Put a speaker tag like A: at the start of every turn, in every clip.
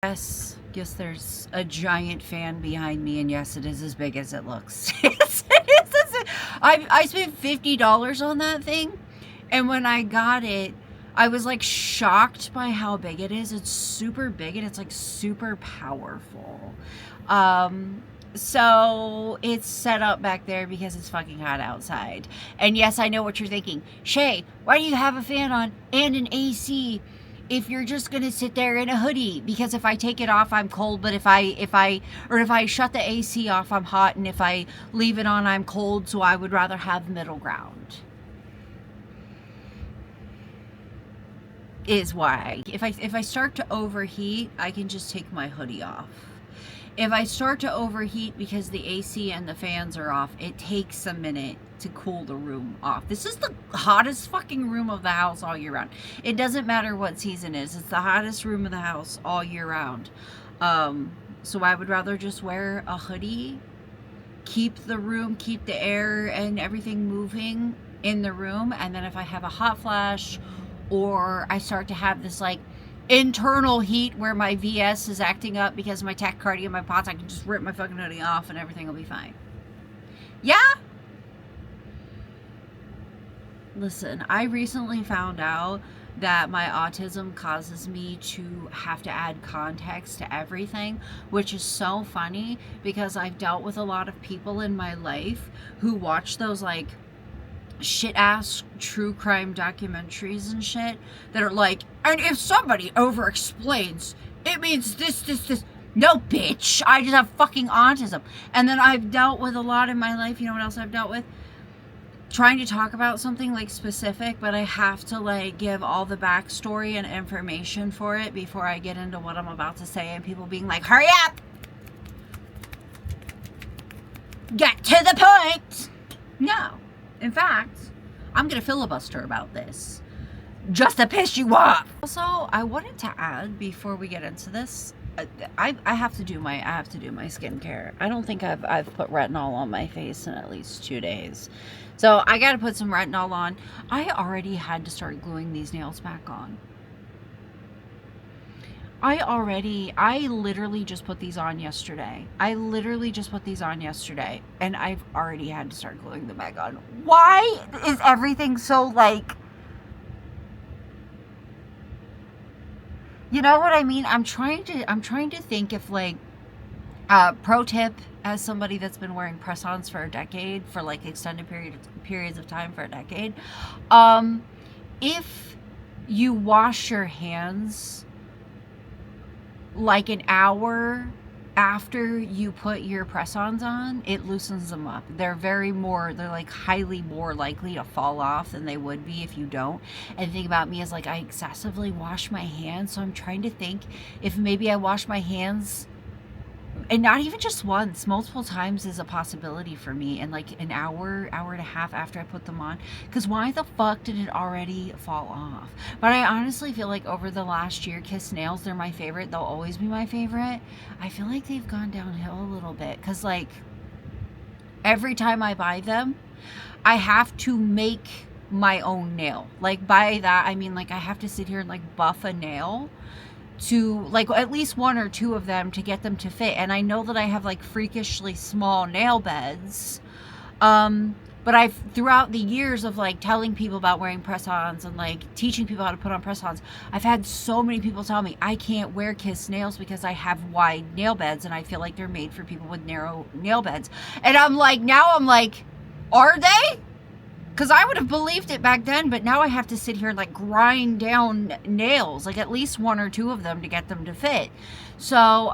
A: Yes, there's a giant fan behind me, and yes, it is as big as it looks. Yes, it is. I spent $50 on that thing, and when I got it, I was like shocked by how big it is. It's super big and it's like super powerful. So it's set up back there because it's fucking hot outside. And yes, I know what you're thinking. Shay, why do you have a fan on and an AC if you're just gonna sit there in a hoodie? Because if I take it off, I'm cold, but if I shut the AC off, I'm hot, and if I leave it on, I'm cold, so I would rather have middle ground. Is why. If I start to overheat, I can just take my hoodie off. If I start to overheat because the AC and the fans are off, it takes a minute to cool the room off. This is the hottest fucking room of the house all year round. It doesn't matter what season it is. It's the hottest room of the house all year round. So I would rather just wear a hoodie, keep the air and everything moving in the room, and then if I have a hot flash or I start to have this like internal heat where my VS is acting up because of my tachycardia and my POTS, I can just rip my fucking hoodie off and everything will be fine. Yeah? Listen, I recently found out that my autism causes me to have to add context to everything, which is so funny because I've dealt with a lot of people in my life who watch those like shit ass true crime documentaries and shit that are like, and if somebody over explains, it means this. No, bitch, I just have fucking autism. And then I've dealt with a lot in my life. You know what else I've dealt with? Trying to talk about something like specific, but I have to like give all the backstory and information for it before I get into what I'm about to say, and people being like, hurry up, get to the point. No. In fact, I'm going to filibuster about this just to piss you off. Also, I wanted to add before we get into this, I have to do my skincare. I don't think I've put retinol on my face in at least 2 days. So I got to put some retinol on. I already had to start gluing these nails back on. I literally just put these on yesterday. And I've already had to start gluing them back on. Why is everything so like, you know what I mean? I'm trying to think if like, pro tip as somebody that's been wearing press-ons for a decade, for like extended periods of time for a decade. If you wash your hands like an hour after you put your press-ons on, it loosens them up. They're like highly more likely to fall off than they would be if you don't. And the thing about me is like I excessively wash my hands, so I'm trying to think if maybe I wash my hands, and not even just once, multiple times is a possibility for me, in like an hour and a half after I put them on. Because why the fuck did it already fall off? But I honestly feel like over the last year, Kiss nails, they're my favorite. They'll always be my favorite. I feel like they've gone downhill a little bit. Because like every time I buy them, I have to make my own nail. Like by that, I mean like I have to sit here and like buff a nail to like at least one or two of them to get them to fit. And I know that I have like freakishly small nail beds, but I've throughout the years of like telling people about wearing press-ons and like teaching people how to put on press-ons, I've had so many people tell me I can't wear Kiss nails because I have wide nail beds and I feel like they're made for people with narrow nail beds. And I'm like, are they? Because I would have believed it back then, but now I have to sit here and like grind down nails, like at least one or two of them to get them to fit. So,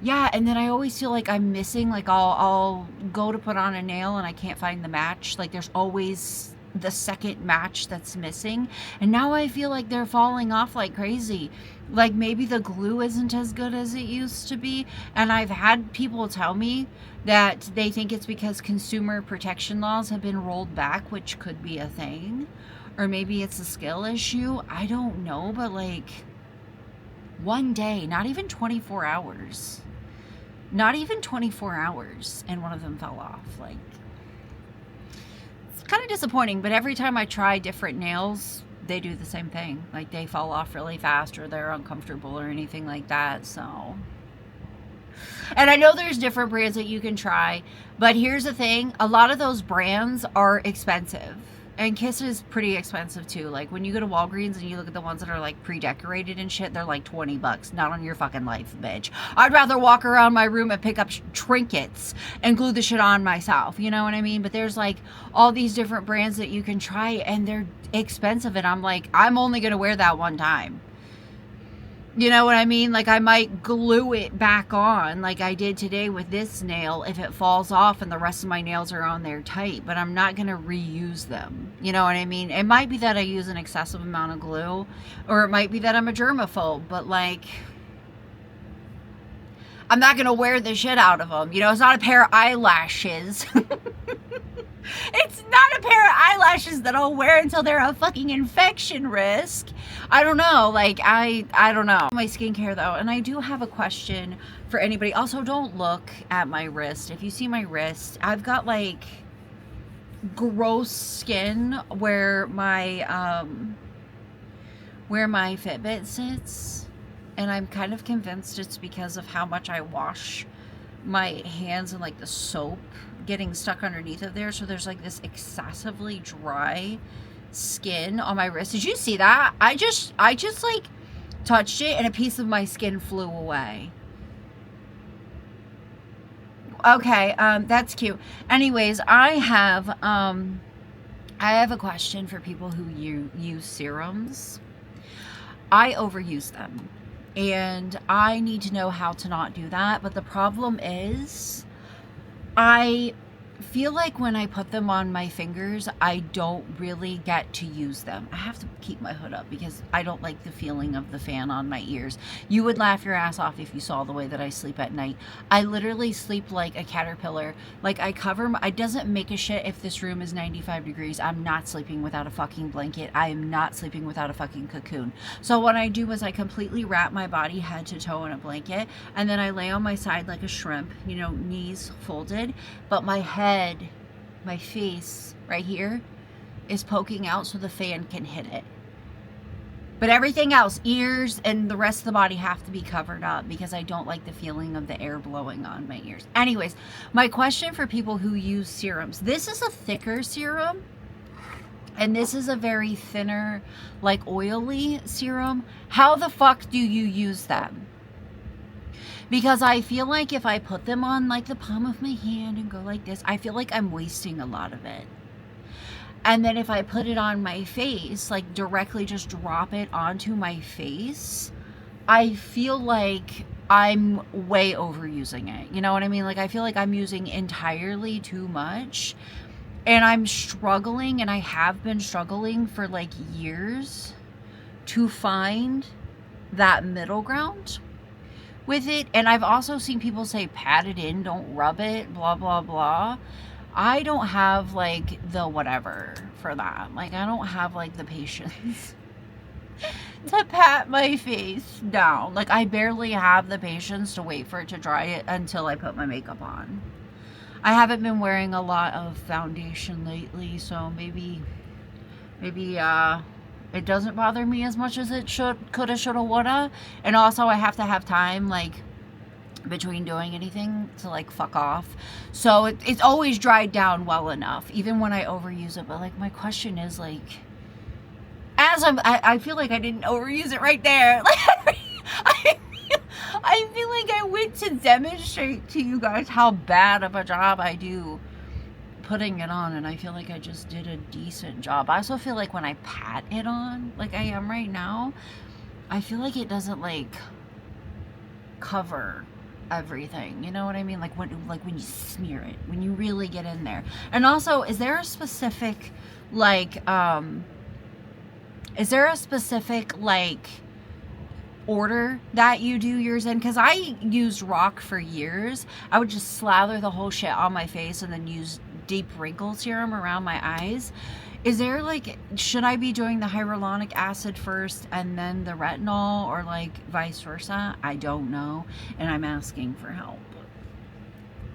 A: yeah, and then I always feel like I'm missing, like I'll go to put on a nail and I can't find the match. Like there's always the second match that's missing. And now I feel like they're falling off like crazy. Like maybe the glue isn't as good as it used to be. And I've had people tell me that they think it's because consumer protection laws have been rolled back, which could be a thing. Or maybe it's a skill issue. I don't know, but like one day, not even 24 hours, and one of them fell off. Like, it's kind of disappointing, but every time I try different nails, they do the same thing. Like, they fall off really fast, or they're uncomfortable or anything like that. So, and I know there's different brands that you can try, but here's the thing, a lot of those brands are expensive. And Kiss is pretty expensive too. Like, when you go to Walgreens and you look at the ones that are like pre-decorated and shit, they're like $20. Not on your fucking life, bitch. I'd rather walk around my room and pick up trinkets and glue the shit on myself. You know what I mean? But there's like all these different brands that you can try, and they're expensive. And I'm like, I'm only going to wear that one time. You know what I mean? Like, I might glue it back on like I did today with this nail if it falls off and the rest of my nails are on there tight, but I'm not going to reuse them. You know what I mean? It might be that I use an excessive amount of glue, or it might be that I'm a germaphobe, but like, I'm not going to wear the shit out of them. You know, it's not a pair of eyelashes. It's not a pair of eyelashes that I'll wear until they're a fucking infection risk. I don't know. Like, I don't know. My skincare though, and I do have a question for anybody. Also, don't look at my wrist. If you see my wrist, I've got like gross skin where my Fitbit sits, and I'm kind of convinced it's because of how much I wash my hands and like the soap getting stuck underneath of there. So there's like this excessively dry skin on my wrist. Did you see that? I just like touched it and a piece of my skin flew away. Okay, that's cute. Anyways, I have a question for people who use serums. I overuse them, and I need to know how to not do that. But the problem is, I feel like when I put them on my fingers, I don't really get to use them. I have to keep my hood up because I don't like the feeling of the fan on my ears. You would laugh your ass off if you saw the way that I sleep at night. I literally sleep like a caterpillar. Like, I cover my, it doesn't make a shit if this room is 95 degrees. I'm not sleeping without a fucking blanket. I am not sleeping without a fucking cocoon. So what I do is I completely wrap my body head to toe in a blanket, and then I lay on my side like a shrimp, you know, knees folded, but my head, my face right here is poking out so the fan can hit it. But everything else, ears and the rest of the body, have to be covered up because I don't like the feeling of the air blowing on my ears. Anyways, my question for people who use serums. This is a thicker serum, and this is a very thinner, like oily serum. How the fuck do you use them? Because I feel like if I put them on like the palm of my hand and go like this, I feel like I'm wasting a lot of it. And then if I put it on my face, like directly just drop it onto my face, I feel like I'm way overusing it. You know what I mean? Like, I feel like I'm using entirely too much. And I'm struggling, and I have been struggling for like years to find that middle ground with it. And I've also seen people say pat it in, don't rub it, blah blah blah. I don't have like the whatever for that. Like, I don't have like the patience to pat my face down. Like, I barely have the patience to wait for it to dry it until I put my makeup on. I haven't been wearing a lot of foundation lately, so maybe it doesn't bother me as much as it coulda, shoulda, woulda. And also, I have to have time, like, between doing anything to, like, fuck off. So it's always dried down well enough, even when I overuse it. But, like, my question is, like, I feel like I didn't overuse it right there. Like, I feel like I went to demonstrate to you guys how bad of a job I do putting it on, and I feel like I just did a decent job. I also feel like when I pat it on, like I am right now, I feel like it doesn't, like, cover everything. You know what I mean? Like when you smear it, when you really get in there. And also, is there a specific, like, order that you do yours in? Because I used rock for years. I would just slather the whole shit on my face and then use deep wrinkle serum around my eyes. Is there, like, should I be doing the hyaluronic acid first and then the retinol, or like vice versa? I don't know, and I'm asking for help.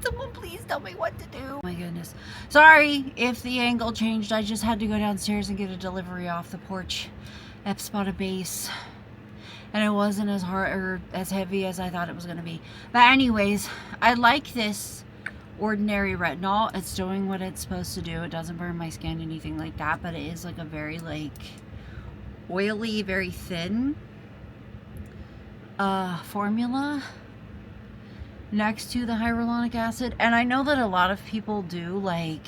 A: Someone please tell me what to do. Oh my goodness. Sorry if the angle changed. I just had to go downstairs and get a delivery off the porch at Spotted Base. And it wasn't as hard or as heavy as I thought it was going to be. But anyways, I like this ordinary retinol. It's doing what it's supposed to do. It doesn't burn my skin, anything like that. But it is like a very like oily, very thin formula next to the hyaluronic acid. And I know that a lot of people do like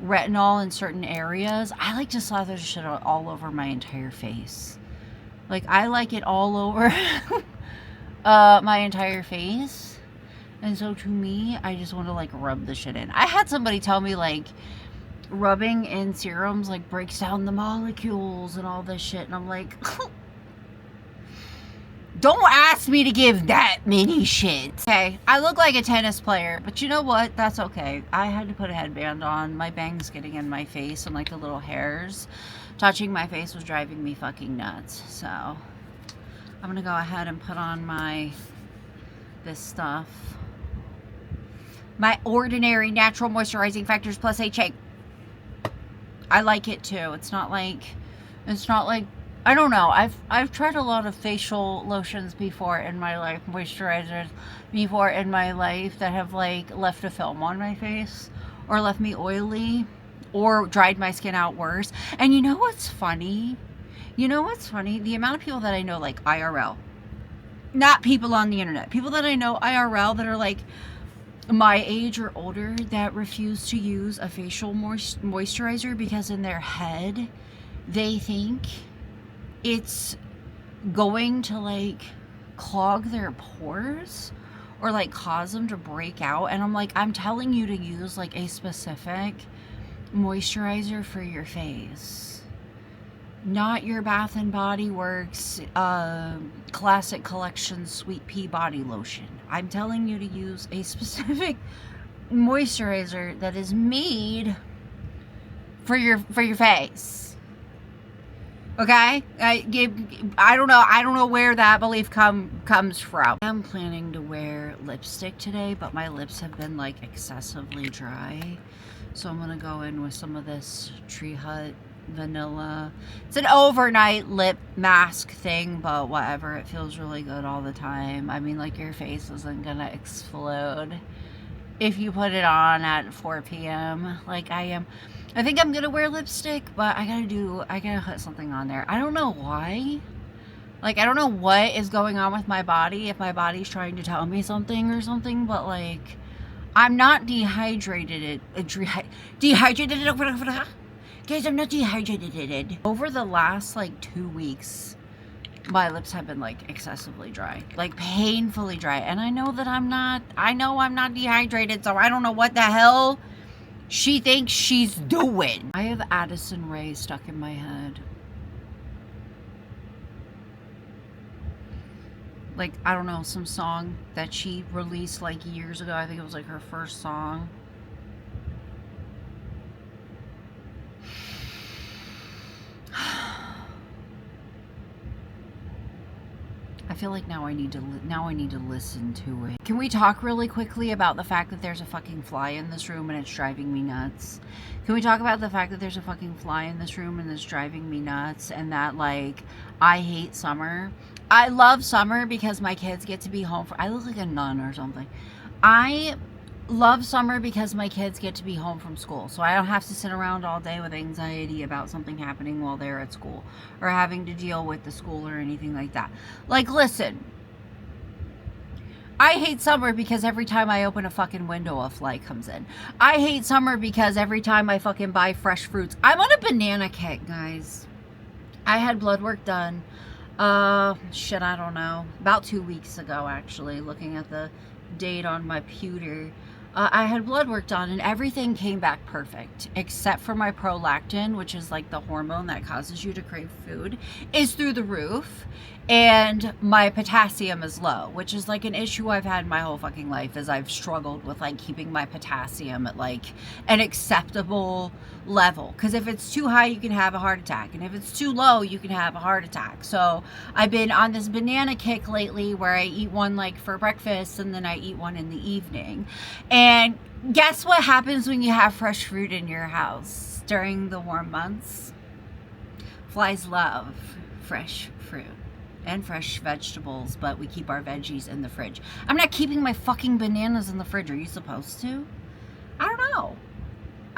A: retinol in certain areas. I like to slather shit all over my entire face. Like, I like it all over my entire face. And so to me, I just want to like rub the shit in. I had somebody tell me like rubbing in serums like breaks down the molecules and all this shit. And I'm like, don't ask me to give that many shits. Okay, I look like a tennis player, but you know what? That's okay. I had to put a headband on. My bangs getting in my face and like the little hairs touching my face was driving me fucking nuts. So I'm gonna go ahead and put on this stuff. My Ordinary Natural Moisturizing Factors Plus HA. I like it too. It's not like I don't know. I've tried a lot of facial lotions before in my life, moisturizers before in my life that have like left a film on my face or left me oily or dried my skin out worse. And you know what's funny? The amount of people that I know like IRL, not people on the internet, people that I know IRL that are like my age or older that refuse to use a facial moisturizer because in their head they think it's going to like clog their pores or like cause them to break out. And I'm like, I'm telling you to use like a specific moisturizer for your face, not your Bath and Body Works Classic Collection Sweet Pea body lotion. I'm telling you to use a specific moisturizer that is made for your face. Okay, I don't know where that belief comes from. I'm planning to wear lipstick today, but my lips have been like excessively dry, so I'm gonna go in with some of this Tree Hut vanilla. It's an overnight lip mask thing, but whatever. It feels really good all the time. I mean, like, your face isn't gonna explode if you put it on at 4 p.m. like I am. I think I'm gonna wear lipstick, but I gotta put something on there. I don't know why. Like, I don't know what is going on with my body, if my body's trying to tell me something or something, but like, I'm not dehydrated. Guys, I'm not dehydrated. Over the last like 2 weeks, my lips have been like excessively dry, like painfully dry. And I know that I'm not dehydrated, so I don't know what the hell she thinks she's doing. I have Addison Rae stuck in my head. Like, I don't know, some song that she released like years ago. I think it was like her first song. I feel like now I need to listen to it. Can we talk really quickly about the fact that there's a fucking fly in this room and it's driving me nuts? Can we talk about the fact that there's a fucking fly in this room and it's driving me nuts, and that like I hate summer? I love summer because my kids get to be home I look like a nun or something. I love summer because my kids get to be home from school, so I don't have to sit around all day with anxiety about something happening while they're at school or having to deal with the school or anything like that. Like, listen, I hate summer because every time I open a fucking window, a fly comes in. I hate summer because every time I fucking buy fresh fruits, I'm on a banana kick, guys. I had blood work done shit, I don't know, about 2 weeks ago, actually, looking at the date on my pewter. I had blood work done and everything came back perfect except for my prolactin, which is like the hormone that causes you to crave food, is through the roof. And my potassium is low, which is like an issue I've had my whole fucking life, is I've struggled with like keeping my potassium at like an acceptable level. Because if it's too high, you can have a heart attack. And if it's too low, you can have a heart attack. So I've been on this banana kick lately where I eat one like for breakfast and then I eat one in the evening. And guess what happens when you have fresh fruit in your house during the warm months? Flies love fresh fruit and fresh vegetables, but we keep our veggies in the fridge. I'm not keeping my fucking bananas in the fridge. Are you supposed to? I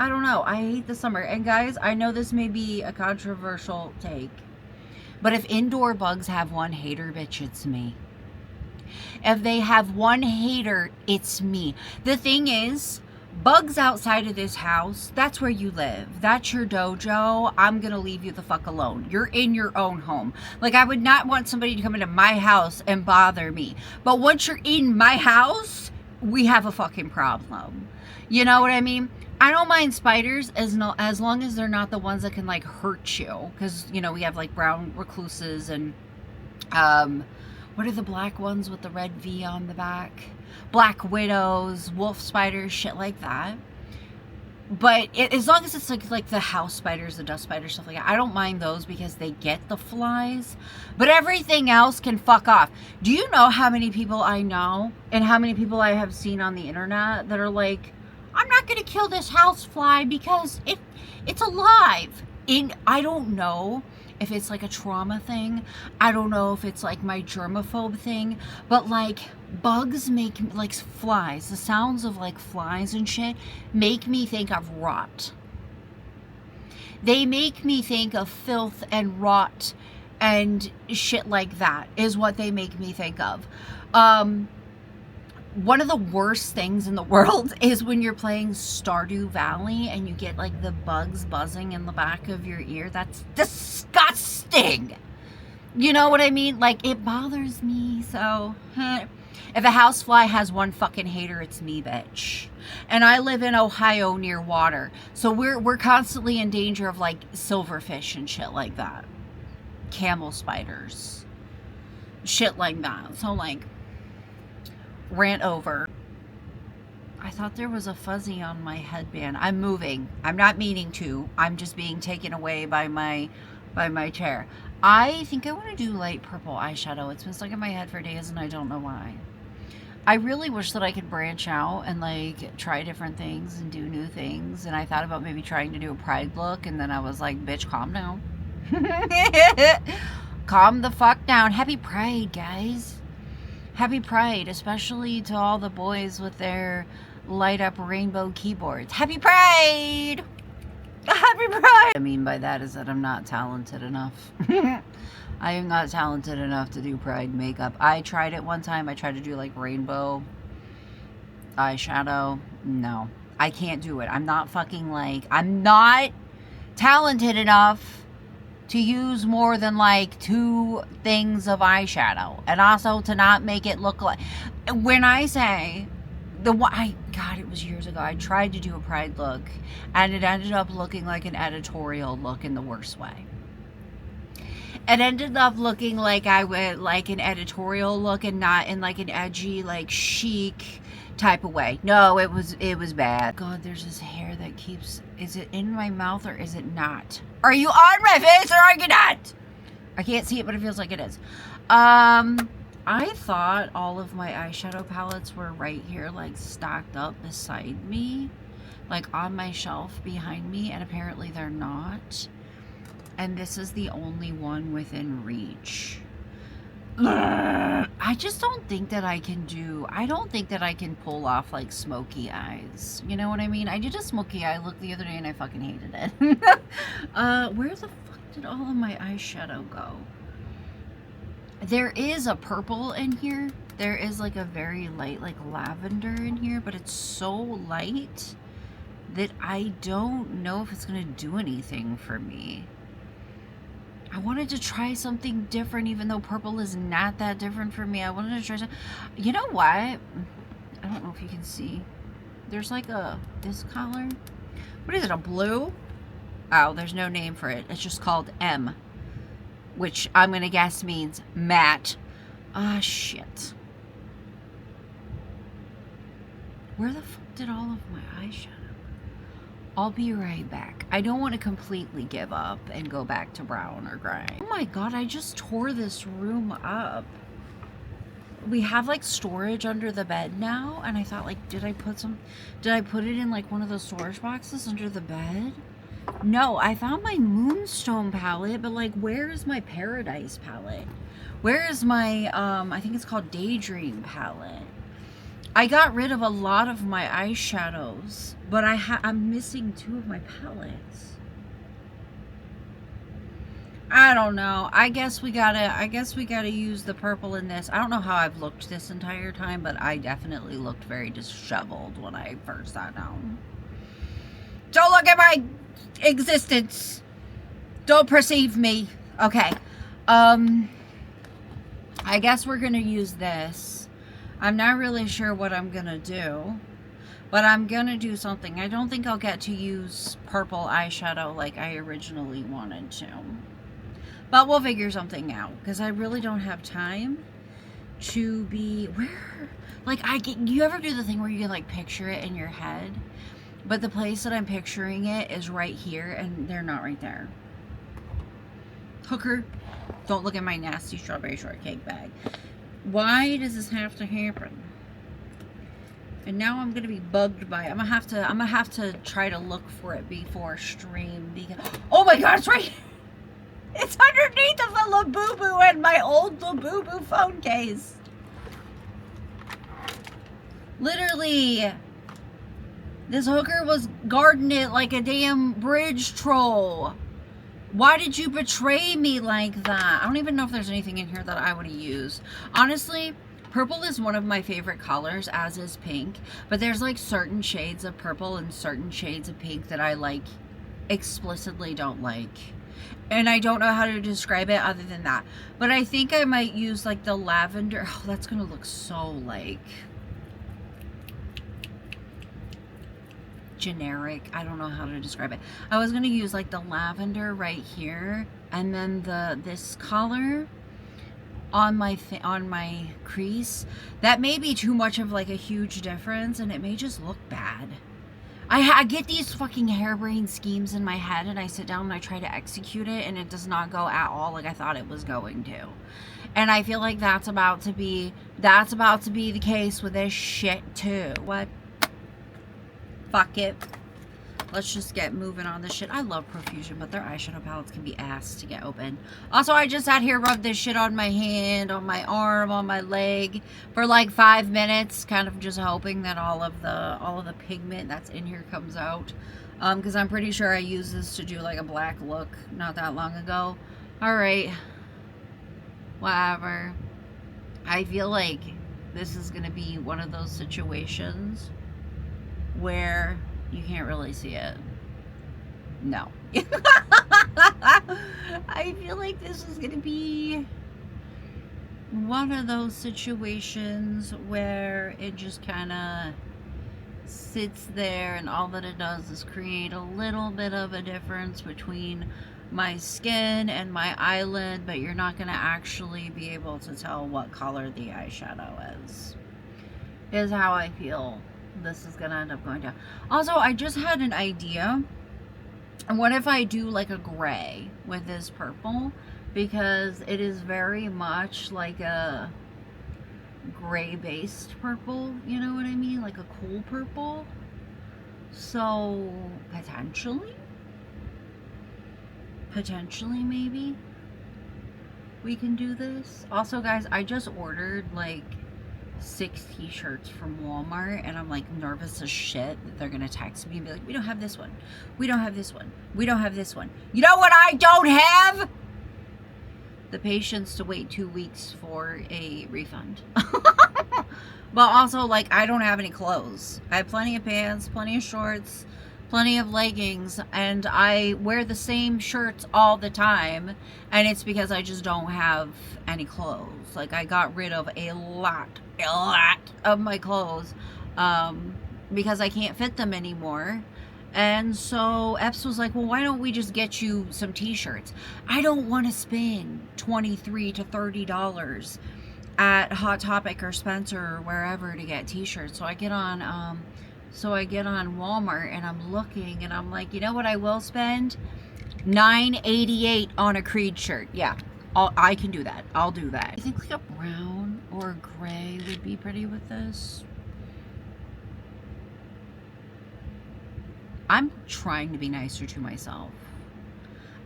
A: don't know. I hate the summer. And guys, I know this may be a controversial take, but if indoor bugs have one hater, bitch, it's me. If they have one hater, it's me. The thing is, bugs outside of this house, that's where you live. That's your dojo. I'm going to leave you the fuck alone. You're in your own home. Like, I would not want somebody to come into my house and bother me. But once you're in my house, we have a fucking problem. You know what I mean? I don't mind spiders as long as they're not the ones that can, like, hurt you. Because, you know, we have, like, brown recluses and, what are the black ones with the red V on the back? Black widows, wolf spiders, shit like that. But as long as it's like the house spiders, the dust spiders, stuff like that, I don't mind those because they get the flies. But everything else can fuck off. Do you know how many people I know and how many people I have seen on the internet that are like, I'm not going to kill this house fly because it's alive. And I don't know if it's like a trauma thing. I don't know if it's like my germaphobe thing, but like bugs make, like flies, the sounds of like flies and shit make me think of rot. They make me think of filth and rot and shit like that is what they make me think of. One of the worst things in the world is when you're playing Stardew Valley and you get like the bugs buzzing in the back of your ear. That's disgusting. You know what I mean? Like, it bothers me. So, if a housefly has one fucking hater, it's me, bitch. And I live in Ohio near water. So we're constantly in danger of like silverfish and shit like that. Camel spiders. Shit like that. So like, rant over. I thought there was a fuzzy on my headband. I'm moving. I'm not meaning to. I'm just being taken away by my chair. I think I want to do light purple eyeshadow. It's been stuck in my head for days and I don't know why. I really wish that I could branch out and like try different things and do new things. And I thought about maybe trying to do a pride look and then I was like, bitch, calm down. Calm the fuck down. Happy Pride, guys. Happy Pride, especially to all the boys with their light up rainbow keyboards. Happy Pride! Happy Pride! I mean by that is that I'm not talented enough. I am not talented enough to do Pride makeup. I tried it one time. I tried to do like rainbow eyeshadow. No, I can't do it. I'm not fucking like, I'm not talented enough to use more than like 2 things of eyeshadow, and also to not make it look like, when I say God, it was years ago, I tried to do a Pride look and it ended up looking like an editorial look in the worst way. It ended up looking like I went like an editorial look and not in like an edgy, like chic type of way. No, it was bad. God, there's this hair that keeps, is it in my mouth or is it not? Are you on my face or are you not? I can't see it, but it feels like it is. I thought all of my eyeshadow palettes were right here, like stacked up beside me, like on my shelf behind me, and apparently they're not. And this is the only one within reach. I just don't think that I can pull off like smoky eyes. You know what I mean? I did a smoky eye look the other day and I fucking hated it. Where the fuck did all of my eyeshadow go? There is a purple in here. There is like a very light like lavender in here, but it's so light that I don't know if it's gonna do anything for me. I wanted to try something different, even though purple is not that different for me. I wanted to try some, you know what? I don't know if you can see. There's like this color. What is it, a blue? Oh, there's no name for it. It's just called M, which I'm going to guess means matte. Ah, shit. Where the fuck did all of my eyeshadow? I'll be right back. I don't want to completely give up and go back to brown or gray. Oh my god, I just tore this room up. We have like storage under the bed now, and I thought like, did I put it in like one of those storage boxes under the bed? No, I found my Moonstone palette, but like, where is my Paradise palette? Where is my, I think it's called Daydream palette? I got rid of a lot of my eyeshadows, but I'm missing 2 of my palettes. I don't know. I guess we gotta use the purple in this. I don't know how I've looked this entire time, but I definitely looked very disheveled when I first sat down. Don't look at my existence. Don't perceive me. Okay. I guess we're gonna use this. I'm not really sure what I'm gonna do, but I'm gonna do something. I don't think I'll get to use purple eyeshadow like I originally wanted to, but we'll figure something out, because I really don't have time to be you ever do the thing where you can like picture it in your head, but the place that I'm picturing it is right here and they're not right there. Hooker, don't look at my nasty strawberry shortcake bag. Why does this have to happen? And now I'm gonna be bugged by it. I'm gonna have to try to look for it before stream, because oh my god, it's right here. It's underneath of a Labubu in my old Labubu phone case. Literally, this hooker was guarding it like a damn bridge troll. Why did you betray me like that? I don't even know if there's anything in here that I would use. Honestly, purple is one of my favorite colors, as is pink. But there's like certain shades of purple and certain shades of pink that I like explicitly don't like. And I don't know how to describe it other than that. But I think I might use like the lavender. Oh, that's going to look so like generic. I don't know how to describe it. I was going to use like the lavender right here, and then this color on my crease. That may be too much of like a huge difference, and it may just look bad. I get these fucking harebrained schemes in my head, and I sit down and I try to execute it, and it does not go at all like I thought it was going to. And I feel like that's about to be the case with this shit too. What? Fuck it. Let's just get moving on this shit. I love Profusion, but their eyeshadow palettes can be ass to get open. Also, I just sat here, rubbed this shit on my hand, on my arm, on my leg for like 5 minutes, kind of just hoping that all of the pigment that's in here comes out. Because I'm pretty sure I used this to do like a black look not that long ago. Alright. Whatever. I feel like this is going to be one of those situations where you can't really see it. No. I feel like this is going to be one of those situations where it just kind of sits there, and all that it does is create a little bit of a difference between my skin and my eyelid, but you're not going to actually be able to tell what color the eyeshadow is how I feel this is gonna end up going down. Also, I just had an idea. What if I do like a gray with this purple, because it is very much like a gray based purple, you know what I mean, like a cool purple. So potentially maybe we can do this. Also guys, I just ordered like 6 t-shirts from Walmart, and I'm like nervous as shit that they're gonna text me and be like, we don't have this one, we don't have this one, we don't have this one. You know what I don't have? The patience to wait 2 weeks for a refund. But also, like, I don't have any clothes. I have plenty of pants, plenty of shorts, plenty of leggings, and I wear the same shirts all the time, and it's because I just don't have any clothes. Like, I got rid of a lot of my clothes because I can't fit them anymore. And so Epps was like, well, why don't we just get you some t-shirts? I don't want to spend $23 to $30 at Hot Topic or Spencer or wherever to get t-shirts. So I get on Walmart and I'm looking and I'm like, you know what I will spend? $9.88 on a Creed shirt. Yeah, I can do that. I'll do that. I think like a brown or a gray would be pretty with this. I'm trying to be nicer to myself.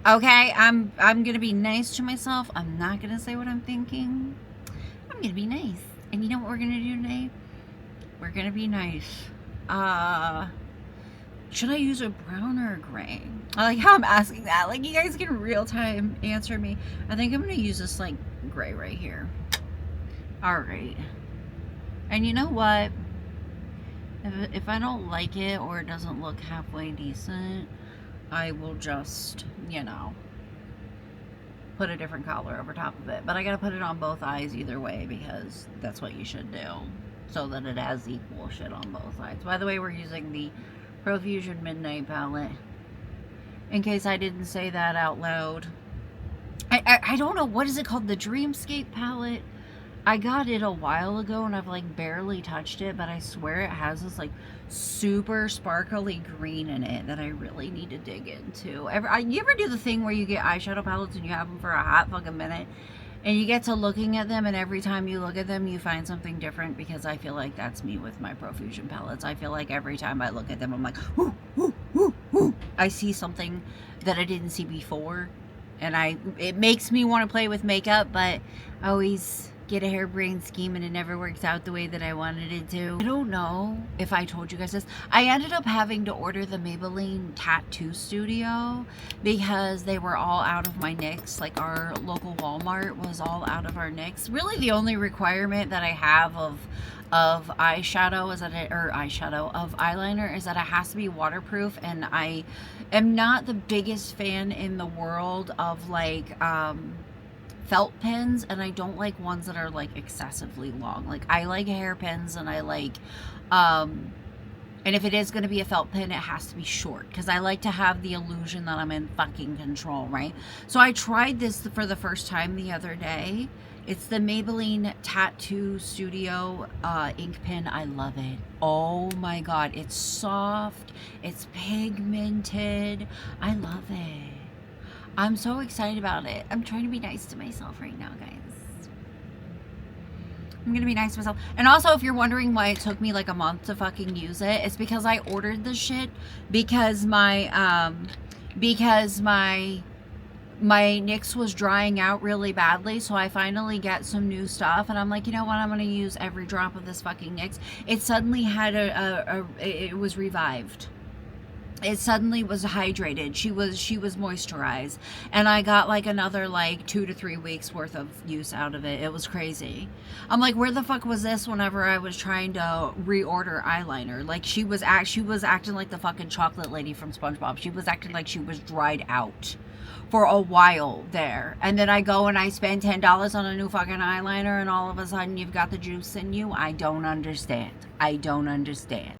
A: Okay, I'm gonna be nice to myself. I'm not gonna say what I'm thinking. I'm gonna be nice. And you know what we're gonna do today? We're gonna be nice. Should I use a brown or a gray? I like how I'm asking that. Like, you guys can real time answer me. I think I'm gonna use this like gray right here. All right. And you know what? If I don't like it or it doesn't look halfway decent, I will just, you know, put a different color over top of it. But I gotta put it on both eyes either way because that's what you should do, so that it has equal shit on both sides. By the way, we're using the Profusion Midnight palette, in case I didn't say that out loud. I don't know, what is it called? The Dreamscape palette? I got it a while ago and I've like barely touched it, but I swear it has this like super sparkly green in it that I really need to dig into. You ever do the thing where you get eyeshadow palettes and you have them for a hot fucking minute and you get to looking at them and every time you look at them you find something different? Because I feel like that's me with my Profusion palettes. I feel like every time I look at them I'm like, ooh, ooh, ooh, ooh. I see something that I didn't see before, and it makes me want to play with makeup, but I always get a harebrained scheme and it never works out the way that I wanted it to. I don't know if I told you guys this. I ended up having to order the Maybelline Tattoo Studio because they were all out of my NYX. Like, our local Walmart was all out of our NYX. Really the only requirement that I have of eyeshadow is that of eyeliner is that it has to be waterproof, and I am not the biggest fan in the world of like felt pens, and I don't like ones that are like excessively long. Like, I like hairpins, and I like and if it is going to be a felt pen, it has to be short because I like to have the illusion that I'm in fucking control, right? So I tried this for the first time the other day. It's the Maybelline Tattoo Studio ink pen. I love it. Oh my god, it's soft, it's pigmented. I love it. I'm so excited about it. I'm trying to be nice to myself right now, guys. I'm gonna be nice to myself. And also, if you're wondering why it took me like a month to fucking use it, it's because I ordered this shit because my NYX was drying out really badly. So I finally get some new stuff and I'm like, you know what, I'm gonna use every drop of this fucking NYX. It suddenly had it was revived. It suddenly was hydrated. She was moisturized, and I got like another like 2 to 3 weeks worth of use out of it. It was crazy. I'm like, where the fuck was this whenever I was trying to reorder eyeliner? Like, she was acting like the fucking chocolate lady from SpongeBob. She was acting like she was dried out for a while there, and then I go and I spend $10 on a new fucking eyeliner, and all of a sudden you've got the juice in you. I don't understand. I don't understand.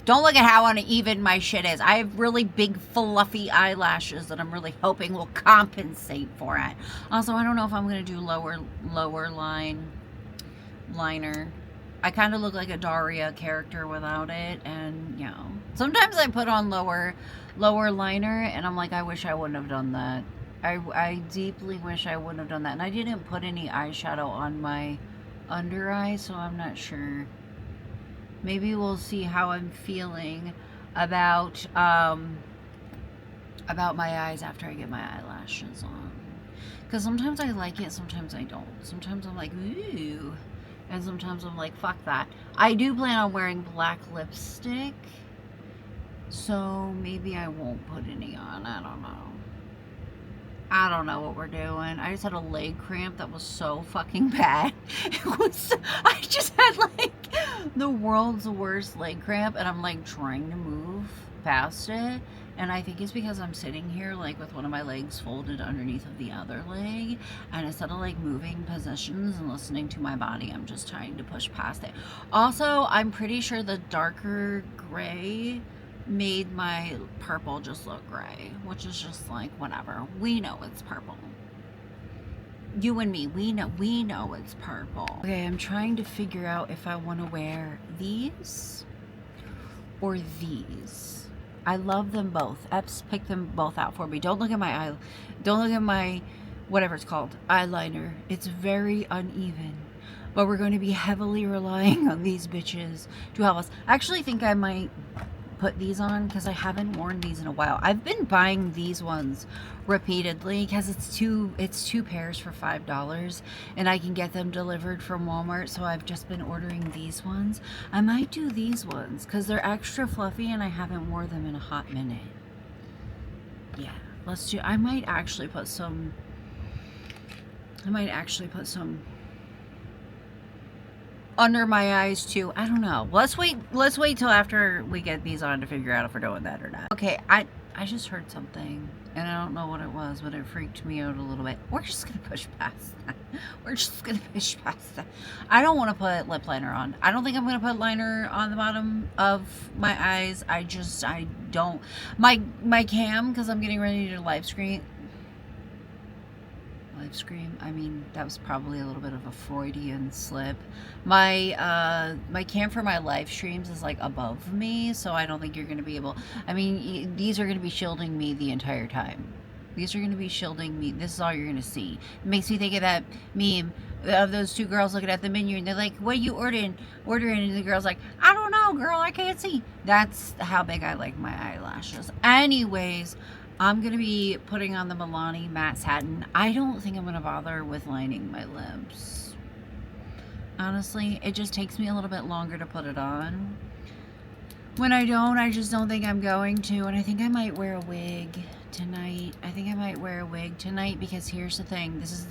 A: Don't look at how uneven my shit is. I have really big fluffy eyelashes that I'm really hoping will compensate for it. Also, I don't know if I'm going to do lower liner. I kind of look like a Daria character without it, and, you know. Sometimes I put on lower liner, and I'm like, I wish I wouldn't have done that. I deeply wish I wouldn't have done that. And I didn't put any eyeshadow on my under eye, so I'm not sure. Maybe we'll see how I'm feeling about my eyes after I get my eyelashes on. Because sometimes I like it, sometimes I don't. Sometimes I'm like, ooh. And sometimes I'm like, fuck that. I do plan on wearing black lipstick. So maybe I won't put any on. I don't know. I don't know what we're doing. I just had a leg cramp that was so fucking bad. I just had like the world's worst leg cramp, and I'm like trying to move past it. And I think it's because I'm sitting here like with one of my legs folded underneath of the other leg. And instead of like moving positions and listening to my body, I'm just trying to push past it. Also, I'm pretty sure the darker gray made my purple just look gray, which is just like whatever. We know it's purple. You and me, we know it's purple. Okay, I'm trying to figure out if I want to wear these or these. I love them both. Epps picked them both out for me. Don't look at my eye. Don't look at my whatever it's called, eyeliner. It's very uneven. But we're going to be heavily relying on these bitches to help us. I actually think I might put these on because I haven't worn these in a while. I've been buying these ones repeatedly because it's two pairs for $5 and I can get them delivered from Walmart, so I've just been ordering these ones. I might do these ones because they're extra fluffy and I haven't worn them in a hot minute. Yeah, let's do. I might actually put some under my eyes too. I don't know. Let's wait till after we get these on to figure out if we're doing that or not. Okay, I just heard something and I don't know what it was, but it freaked me out a little bit. We're just gonna push past that. We're just gonna push past that. I don't want to put lip liner on. I don't think I'm gonna put liner on the bottom of my eyes. I don't. My cam, because I'm getting ready to live stream. I mean, that was probably a little bit of a Freudian slip. My cam for my live streams is like above me, so I don't think you're going to be able. I mean, these are going to be shielding me the entire time. These are going to be shielding me. This is all you're going to see. It makes me think of that meme of those two girls looking at the menu and they're like, "What are you ordering?" And the girl's like, "I don't know, girl. I can't see." That's how big I like my eyelashes. Anyways, I'm going to be putting on the Milani Matte Satin. I don't think I'm going to bother with lining my lips. Honestly, it just takes me a little bit longer to put it on. When I don't, I just don't think I'm going to. And I think I might wear a wig tonight. Because here's the thing. This is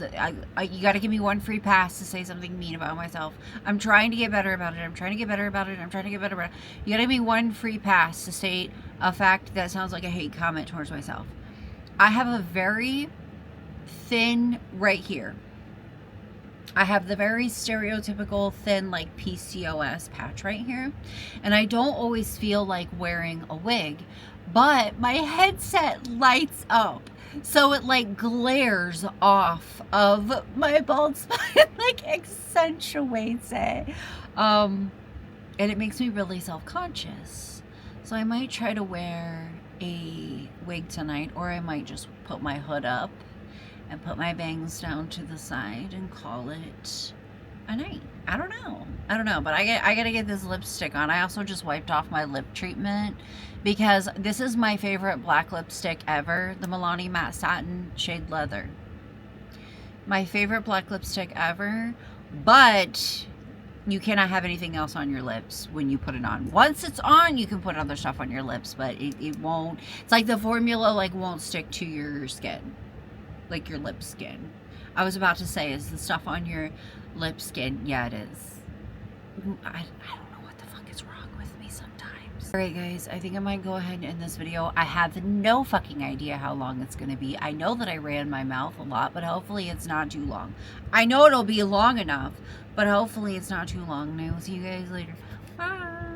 A: you got to give me one free pass to say something mean about myself. I'm trying to get better about it. You got to give me one free pass to state a fact that sounds like a hate comment towards myself. I have a very thin right here. I have the very stereotypical thin like PCOS patch right here. And I don't always feel like wearing a wig, but my headset lights up. So it like glares off of my bald spot, like accentuates it. And it makes me really self-conscious. So I might try to wear a wig tonight, or I might just put my hood up and put my bangs down to the side and call it a night. I don't know, but I gotta get this lipstick on. I also just wiped off my lip treatment because this is my favorite black lipstick ever, the Milani Matte Satin Shade Leather. My favorite black lipstick ever, but you cannot have anything else on your lips when you put it on. Once it's on, you can put other stuff on your lips, but it won't. It's like the formula like won't stick to your skin, like your lip skin. I was about to say, is the stuff on your lip skin? Yeah, it is. I don't know what the fuck is wrong with me sometimes. Alright guys, I think I might go ahead and end this video. I have no fucking idea how long it's going to be. I know that I ran my mouth a lot, but hopefully it's not too long. I know it'll be long enough, but hopefully it's not too long. And I will see you guys later. Bye!